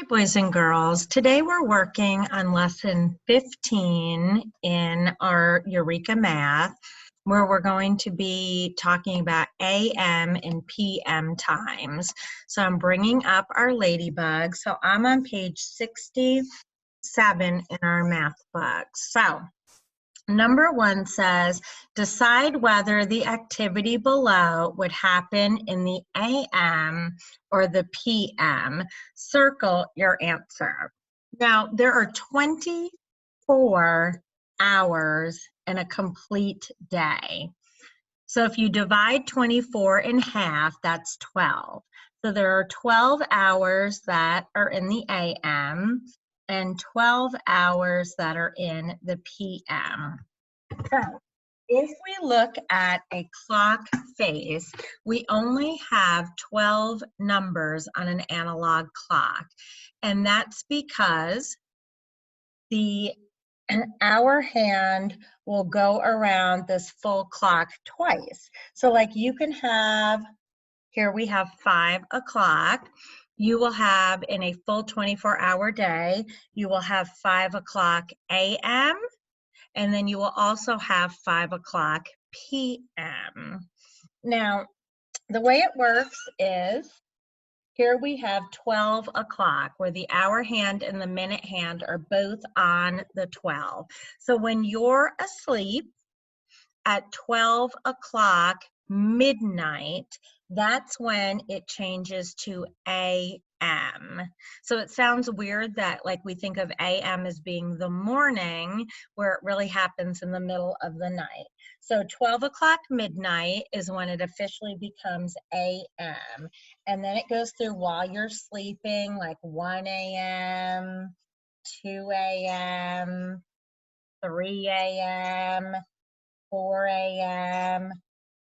Boys and girls. Today we're working on lesson 15 in our Eureka Math, where we're going to be talking about AM and PM times. So I'm bringing up our ladybug. So I'm on page 67 in our math book. So number 1 says, decide whether the activity below would happen in the AM or the PM. Circle your answer. Now, there are 24 hours in a complete day. So if you divide 24 in half, that's 12. So there are 12 hours that are in the AM and 12 hours that are in the PM. So if we look at a clock face, we only have 12 numbers on an analog clock. And that's because the hour hand will go around this full clock twice. So like you can have, here we have 5 o'clock. You will have in a full 24-hour day, you will have 5 o'clock AM, and then you will also have 5 o'clock PM. Now, the way it works is, here we have 12 o'clock, where the hour hand and the minute hand are both on the 12. So when you're asleep at 12 o'clock midnight, that's when it changes to AM. So it sounds weird that like we think of AM as being the morning, where it really happens in the middle of the night. So 12 o'clock midnight is when it officially becomes AM. And then it goes through while you're sleeping, like 1 AM, 2 AM, 3 AM, 4 AM,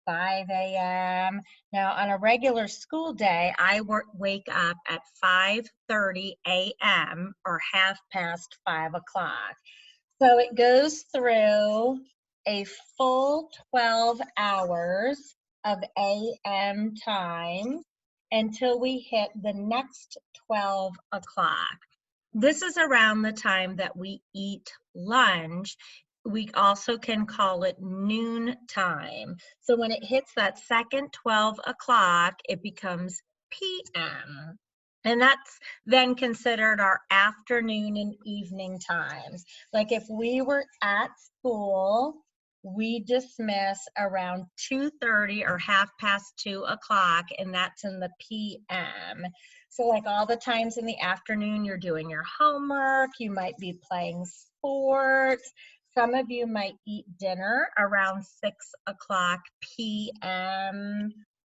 5 AM. Now, on a regular school day, I wake up at 5:30 AM or 5:30 o'clock. So it goes through a full 12 hours of AM time until we hit the next 12 o'clock. This is around the time that we eat lunch. We also can call it noon time. So when it hits that second 12 o'clock, it becomes PM. And that's then considered our afternoon and evening times. Like if we were at school, we dismiss around 2:30 or 2:30 o'clock, and that's in the PM. So like all the times in the afternoon, you're doing your homework, you might be playing sports. Some of you might eat dinner around 6 o'clock PM.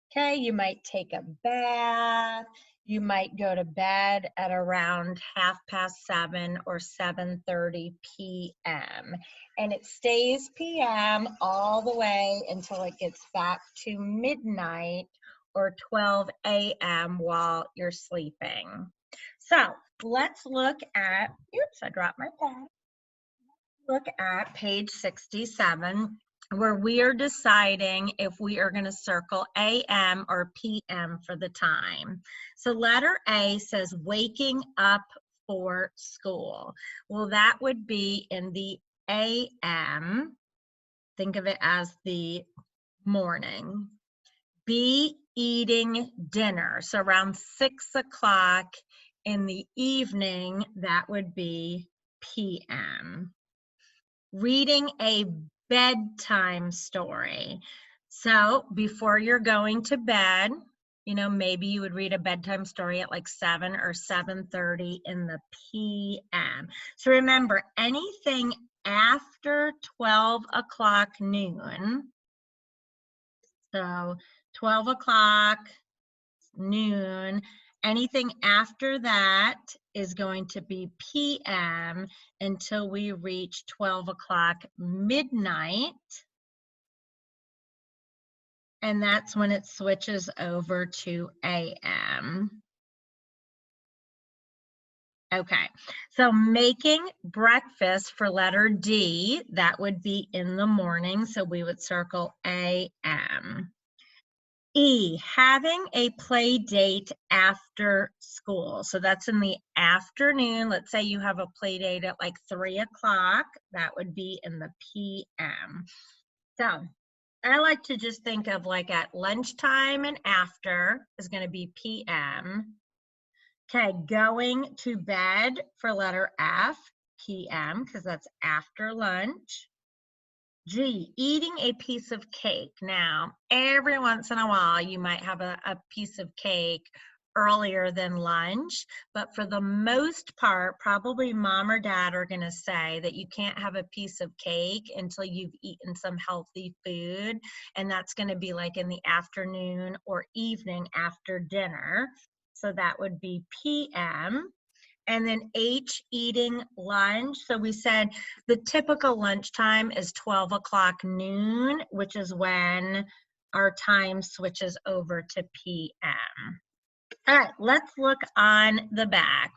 Okay, you might take a bath. You might go to bed at around 7:30 or 7:30 PM. And it stays PM all the way until it gets back to midnight or 12 AM while you're sleeping. So let's look at, oops, I dropped my pen. Look at page 67, where we are deciding if we are going to circle AM or PM for the time. So letter A says waking up for school. Well, that would be in the AM. Think of it as the morning. B, eating dinner. So around 6 o'clock in the evening, that would be PM. Reading a bedtime story. So before you're going to bed, you know, maybe you would read a bedtime story at like 7 or 7:30 in the PM. So remember, anything after 12 o'clock noon, so 12 o'clock noon, anything after that is going to be PM until we reach 12 o'clock midnight. And that's when it switches over to AM. Okay, so making breakfast for letter D, that would be in the morning. So we would circle AM. E, having a play date after school. So that's in the afternoon. Let's say you have a play date at like 3 o'clock. That would be in the PM. So I like to just think of like at lunchtime and after is going to be PM. Okay, going to bed for letter F, PM, because that's after lunch. G, eating a piece of cake. Now, every once in a while, you might have a piece of cake earlier than lunch, but for the most part, probably mom or dad are going to say that you can't have a piece of cake until you've eaten some healthy food, and that's going to be like in the afternoon or evening after dinner. So that would be PM. And then H, eating lunch. So we said the typical lunchtime is 12 o'clock noon, which is when our time switches over to PM. All right, let's look on the back.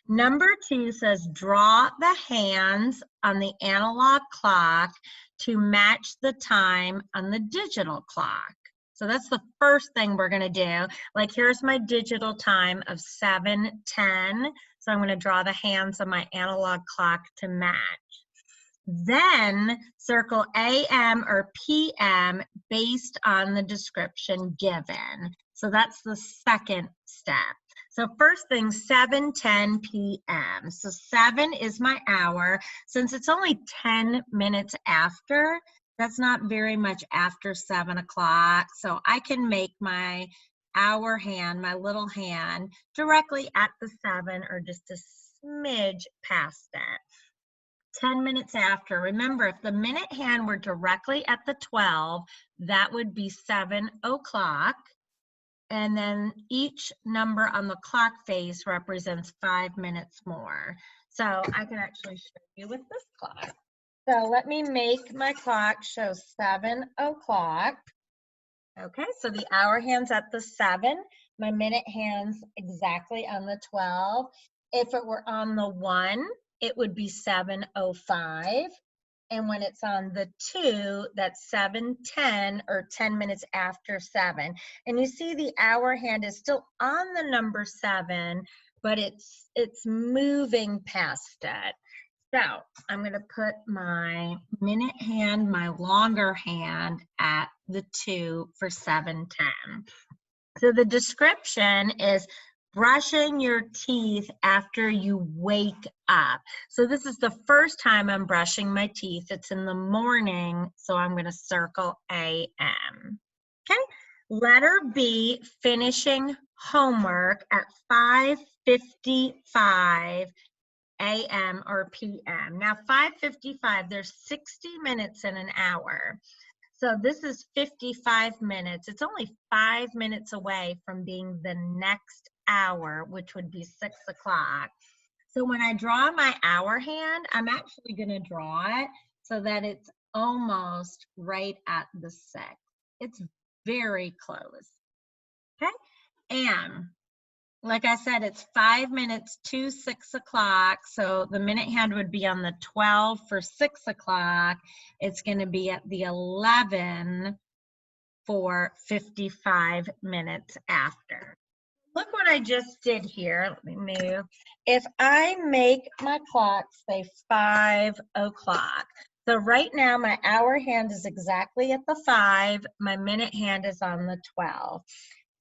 Number 2 says draw the hands on the analog clock to match the time on the digital clock. So that's the first thing we're going to do. Like here's my digital time of 7:10. So I'm going to draw the hands on my analog clock to match. Then circle AM or PM based on the description given. So that's the second step. So first thing, 7:10 PM. So 7 is my hour. Since it's only 10 minutes after, that's not very much after 7 o'clock. So I can make my hour hand, my little hand, directly at the 7 or just a smidge past it. 10 minutes after. Remember, if the minute hand were directly at the 12, that would be 7 o'clock. And then each number on the clock face represents 5 minutes more. So I can actually show you with this clock. So let me make my clock show 7 o'clock. Okay, so the hour hand's at the 7. My minute hand's exactly on the 12. If it were on the 1, it would be 7:05. And when it's on the 2, that's 7:10 or 10 minutes after 7. And you see the hour hand is still on the number 7, but it's moving past it. So I'm going to put my minute hand, my longer hand at the 2 for 7:10. So the description is brushing your teeth after you wake up. So this is the first time I'm brushing my teeth. It's in the morning, so I'm going to circle AM. Okay. Letter B, finishing homework at 5:55 AM or PM. Now 5:55, there's 60 minutes in an hour. So this is 55 minutes. It's only 5 minutes away from being the next hour, which would be 6 o'clock. So when I draw my hour hand, I'm actually going to draw it so that it's almost right at the 6. It's very close. Okay. And like I said, it's 5 minutes to 6 o'clock. So the minute hand would be on the 12 for 6 o'clock. It's going to be at the 11 for 55 minutes after. Look what I just did here. Let me move. If I make my clock say 5 o'clock. So right now my hour hand is exactly at the 5. My minute hand is on the 12.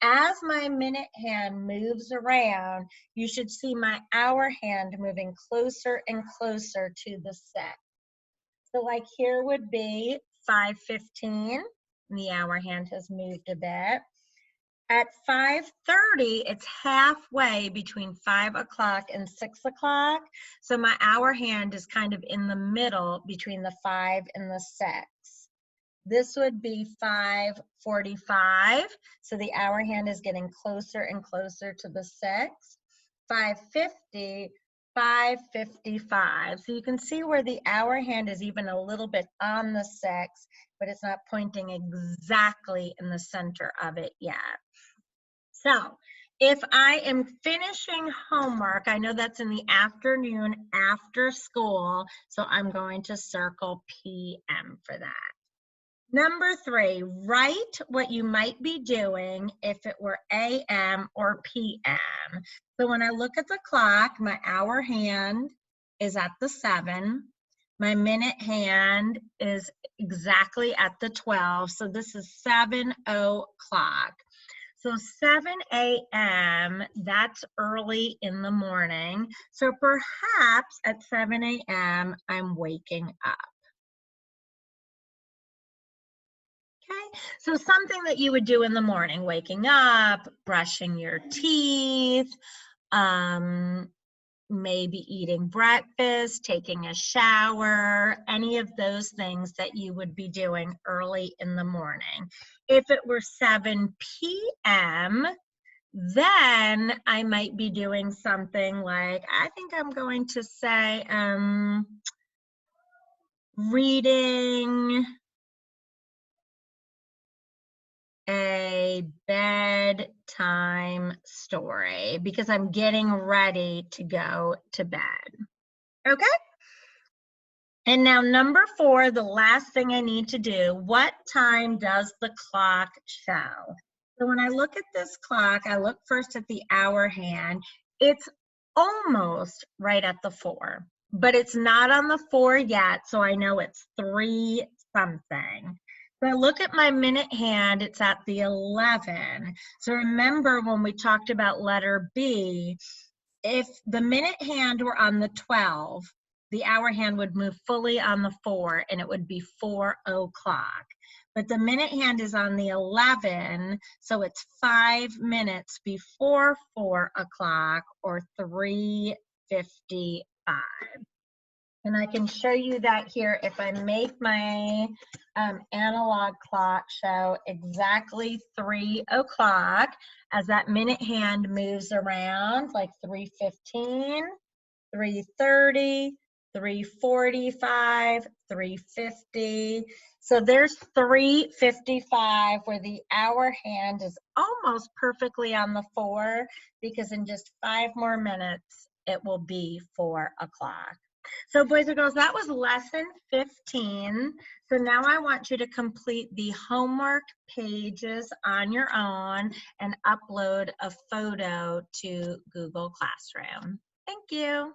As my minute hand moves around, you should see my hour hand moving closer and closer to the 6. So like here would be 5:15. The hour hand has moved a bit. At 5:30, it's halfway between 5 o'clock and 6 o'clock. So my hour hand is kind of in the middle between the 5 and the 6. This would be 5:45. So the hour hand is getting closer and closer to the 6. 5:50, 5:55. So you can see where the hour hand is even a little bit on the 6, but it's not pointing exactly in the center of it yet. So if I am finishing homework, I know that's in the afternoon after school, so I'm going to circle PM for that. Number 3, write what you might be doing if it were AM or PM. So when I look at the clock, my hour hand is at the 7. My minute hand is exactly at the 12. So this is 7 o'clock. So 7 a.m., that's early in the morning. So perhaps at 7 a.m., I'm waking up. Okay, so something that you would do in the morning, waking up, brushing your teeth, maybe eating breakfast, taking a shower, any of those things that you would be doing early in the morning. If it were 7 p.m., then I might be doing something like, I think I'm going to say, reading a bedtime story because I'm getting ready to go to bed. Okay? And now number 4, the last thing I need to do, what time does the clock show? So when I look at this clock, I look first at the hour hand. It's almost right at the 4, but it's not on the 4 yet, so I know it's 3 something. So I look at my minute hand, it's at the 11. So remember when we talked about letter B, if the minute hand were on the 12, the hour hand would move fully on the 4 and it would be 4 o'clock. But the minute hand is on the 11, so it's 5 minutes before 4 o'clock or 3:55. And I can show you that here if I make my analog clock show exactly 3 o'clock as that minute hand moves around, like 3:15, 3:30, 3:45, 3:50. So there's 3:55 where the hour hand is almost perfectly on the 4 because in just 5 more minutes it will be 4 o'clock. So boys and girls, that was lesson 15. So now I want you to complete the homework pages on your own and upload a photo to Google Classroom. Thank you.